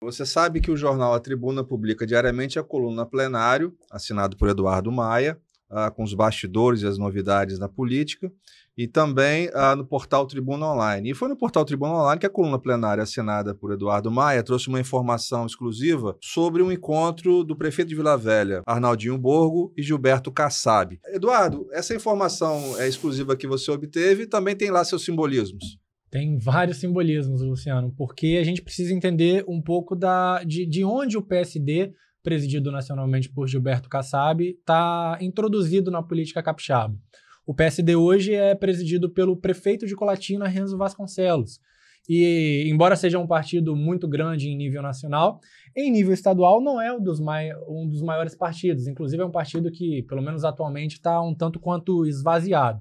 Você sabe que o jornal A Tribuna publica diariamente a coluna Plenário, assinado por Eduardo Maia, com os bastidores e as novidades da política, e também no portal Tribuna Online. E foi no portal Tribuna Online que a coluna plenária assinada por Eduardo Maia trouxe uma informação exclusiva sobre um encontro do prefeito de Vila Velha, Arnaldinho Borgo, e Gilberto Kassab. Eduardo, essa informação é exclusiva que você obteve e também tem lá seus simbolismos. Tem vários simbolismos, Luciano, porque a gente precisa entender um pouco de onde o PSD, presidido nacionalmente por Gilberto Kassab, está introduzido na política capixaba. O PSD hoje é presidido pelo prefeito de Colatina, Renzo Vasconcelos. E, embora seja um partido muito grande em nível nacional, em nível estadual não é um dos maiores partidos. Inclusive é um partido que, pelo menos atualmente, está um tanto quanto esvaziado.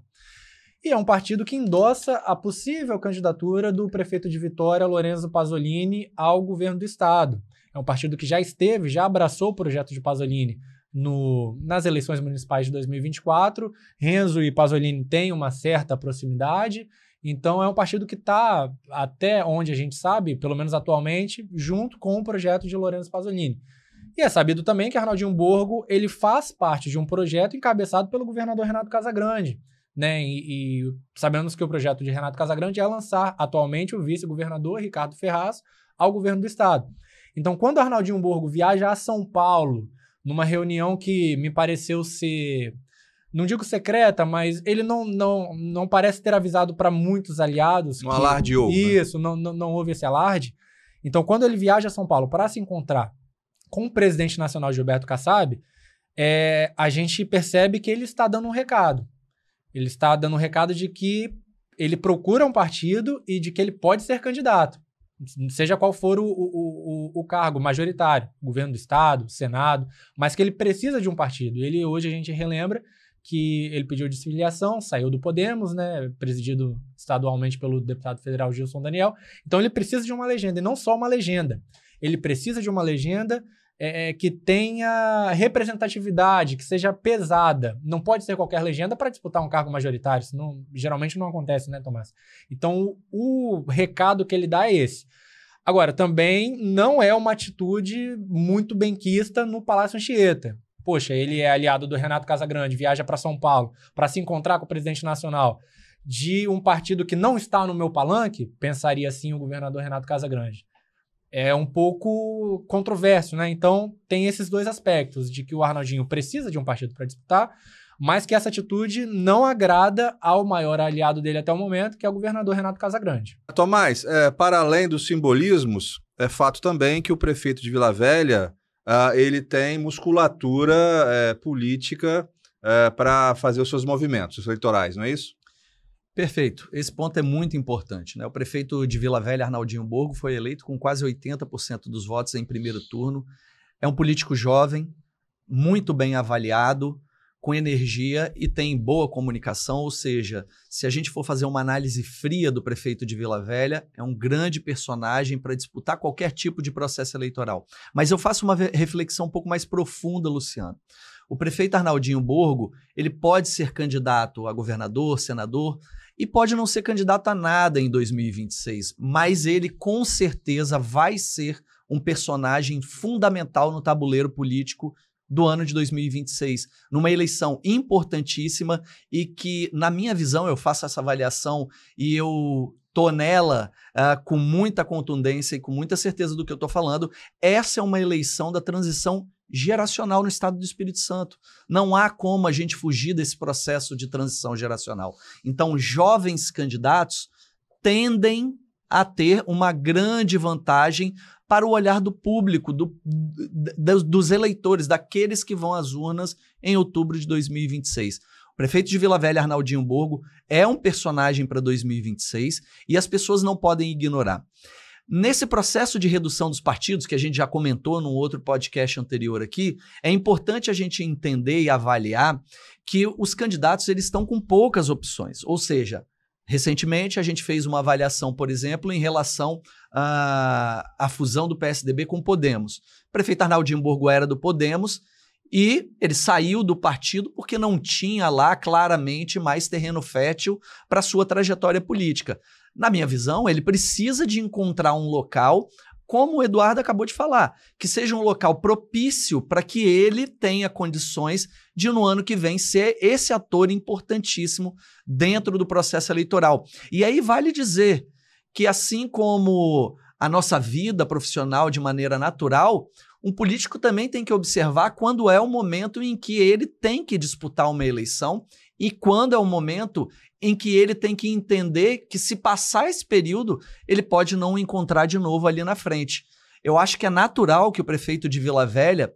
E é um partido que endossa a possível candidatura do prefeito de Vitória, Lorenzo Pasolini, ao governo do estado. É um partido que já abraçou o projeto de Pasolini nas eleições municipais de 2024. Renzo e Pasolini têm uma certa proximidade, então é um partido que está, até onde a gente sabe, pelo menos atualmente, junto com o projeto de Lorenzo Pasolini. E é sabido também que Arnaldinho Borgo ele faz parte de um projeto encabeçado pelo governador Renato Casagrande, né? E sabemos que o projeto de Renato Casagrande é lançar atualmente o vice-governador Ricardo Ferraz ao governo do estado. Então, quando Arnaldinho Borgo viaja a São Paulo, numa reunião que me pareceu ser, não digo secreta, mas ele não parece ter avisado para muitos aliados. Um alarde houve. Isso, né? não houve esse alarde. Então, quando ele viaja a São Paulo para se encontrar com o presidente nacional Gilberto Kassab, a gente percebe que ele está dando um recado. Ele está dando um recado de que ele procura um partido e de que ele pode ser candidato, seja qual for o cargo majoritário, governo do estado, senado, mas que ele precisa de um partido. Hoje a gente relembra que ele pediu desfiliação, saiu do Podemos, né, presidido estadualmente pelo deputado federal Gilson Daniel. Então ele precisa de uma legenda, e não só uma legenda. Ele precisa de uma legenda que tenha representatividade, que seja pesada. Não pode ser qualquer legenda para disputar um cargo majoritário, senão geralmente não acontece, né, Tomás? Então, o recado que ele dá é esse. Agora, também não é uma atitude muito benquista no Palácio Anchieta. Poxa, ele é aliado do Renato Casagrande, viaja para São Paulo para se encontrar com o presidente nacional de um partido que não está no meu palanque, pensaria assim o governador Renato Casagrande. É um pouco controverso, né? Então, tem esses dois aspectos, de que o Arnaldinho precisa de um partido para disputar, mas que essa atitude não agrada ao maior aliado dele até o momento, que é o governador Renato Casagrande. Tomás, para além dos simbolismos, é fato também que o prefeito de Vila Velha ele tem musculatura política para fazer os seus movimentos eleitorais, não é isso? Perfeito. Esse ponto é muito importante, né? O prefeito de Vila Velha, Arnaldinho Borgo, foi eleito com quase 80% dos votos em primeiro turno. É um político jovem, muito bem avaliado, com energia e tem boa comunicação, ou seja, se a gente for fazer uma análise fria do prefeito de Vila Velha, é um grande personagem para disputar qualquer tipo de processo eleitoral. Mas eu faço uma reflexão um pouco mais profunda, Luciano. O prefeito Arnaldinho Borgo, ele pode ser candidato a governador, senador, e pode não ser candidato a nada em 2026, mas ele com certeza vai ser um personagem fundamental no tabuleiro político do ano de 2026, numa eleição importantíssima e que, na minha visão, eu faço essa avaliação e eu tô nela com muita contundência e com muita certeza do que eu tô falando. Essa é uma eleição da transição geracional no estado do Espírito Santo. Não há como a gente fugir desse processo de transição geracional. Então, jovens candidatos tendem a ter uma grande vantagem para o olhar do público, dos eleitores, daqueles que vão às urnas em outubro de 2026. O prefeito de Vila Velha, Arnaldinho Borgo, é um personagem para 2026 e as pessoas não podem ignorar. Nesse processo de redução dos partidos, que a gente já comentou num outro podcast anterior aqui, é importante a gente entender e avaliar que os candidatos eles estão com poucas opções. Ou seja, recentemente a gente fez uma avaliação, por exemplo, em relação à fusão do PSDB com o Podemos. O prefeito Arnaldinho Borgo era do Podemos e ele saiu do partido porque não tinha lá claramente mais terreno fértil para sua trajetória política. Na minha visão, ele precisa de encontrar um local como o Eduardo acabou de falar, que seja um local propício para que ele tenha condições de, no ano que vem, ser esse ator importantíssimo dentro do processo eleitoral. E aí vale dizer que, assim como a nossa vida profissional de maneira natural, um político também tem que observar quando é o momento em que ele tem que disputar uma eleição e quando é o momento em que ele tem que entender que, se passar esse período, ele pode não encontrar de novo ali na frente. Eu acho que é natural que o prefeito de Vila Velha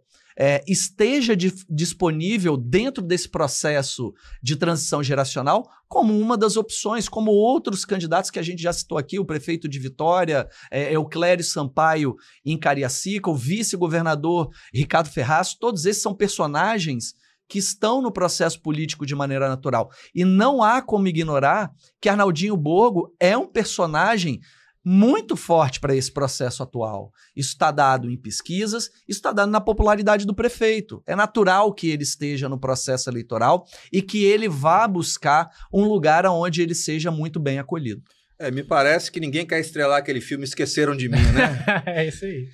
esteja disponível dentro desse processo de transição geracional como uma das opções, como outros candidatos que a gente já citou aqui, o prefeito de Vitória, Euclério Sampaio em Cariacica, o vice-governador Ricardo Ferraz, todos esses são personagens que estão no processo político de maneira natural. E não há como ignorar que Arnaldinho Borgo é um personagem muito forte para esse processo atual. Isso está dado em pesquisas, isso está dado na popularidade do prefeito. É natural que ele esteja no processo eleitoral e que ele vá buscar um lugar onde ele seja muito bem acolhido. Me parece que ninguém quer estrelar aquele filme Esqueceram de Mim, né? É isso aí.